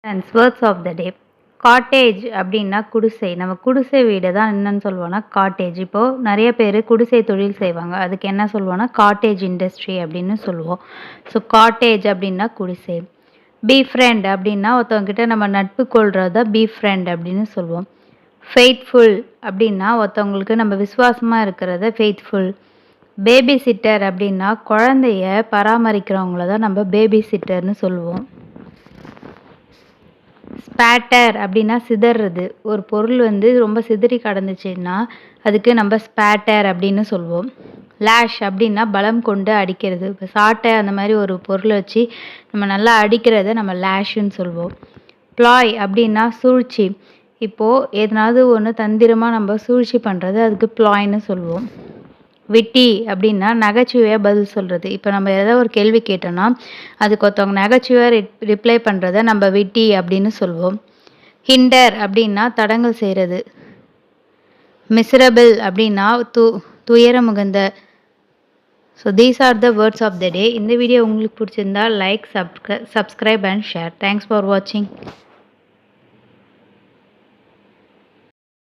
Friends words of the day. Cottage அப்படின்னா குடிசை. நம்ம குடிசை வீடு தான் என்னன்னு சொல்லுவோம்னா காட்டேஜ். இப்போ நெறைய பேர் குடிசை தொழில் செய்வாங்க. அதுக்கு என்ன சொல்லுவோம்னா காட்டேஜ் இண்டஸ்ட்ரி அப்படின்னு சொல்லுவோம். ஸோ காட்டேஜ் அப்படின்னா குடிசை. பி ஃப்ரெண்ட் அப்படின்னா ஒருத்தவங்ககிட்ட நம்ம நட்பு கொள்றத பி ஃப்ரெண்ட் அப்படின்னு சொல்லுவோம். ஃபெய்த்ஃபுல் அப்படின்னா ஒருத்தவங்களுக்கு நம்ம விசுவாசமா இருக்கிறத ஃபெய்த்ஃபுல். பேபி சிட்டர் அப்படின்னா குழந்தைய பராமரிக்கிறவங்கள தான் நம்ம பேபி சிட்டர்னு சொல்லுவோம். ஸ்பேட்டர் அப்படின்னா சிதறது. ஒரு பொருள் வந்து ரொம்ப சிதறி கிடந்துச்சுன்னா அதுக்கு நம்ம ஸ்பேட்டர் அப்படின்னு சொல்லுவோம். லேஷ் அப்படின்னா பலம் கொண்டு அடிக்கிறது. இப்போ சாட்டை அந்த மாதிரி ஒரு பொருளை வச்சு நம்ம நல்லா அடிக்கிறத நம்ம லேஷுன்னு சொல்லுவோம். ப்ளாய் அப்படின்னா சூழ்ச்சி. இப்போது எதனாவது ஒன்று தந்திரமாக நம்ம சூழ்ச்சி பண்ணுறது அதுக்கு ப்ளாய்ன்னு சொல்லுவோம். விட்டி அப்படின்னா நகைச்சுவையாக பதில் சொல்கிறது. இப்போ நம்ம ஏதாவது ஒரு கேள்வி கேட்டோம்னா அதுக்கு ஒருத்தவங்க நகைச்சுவையாக ரிப்ளை பண்ணுறத நம்ம விட்டி அப்படின்னு சொல்லுவோம். ஹிண்டர் அப்படின்னா தடங்கல் செய்கிறது. மிசரபிள் அப்படின்னா துயரமுகந்த. So these are the words of the day. இந்த வீடியோ உங்களுக்கு பிடிச்சிருந்தா like, subscribe and share. Thanks for வாட்சிங்.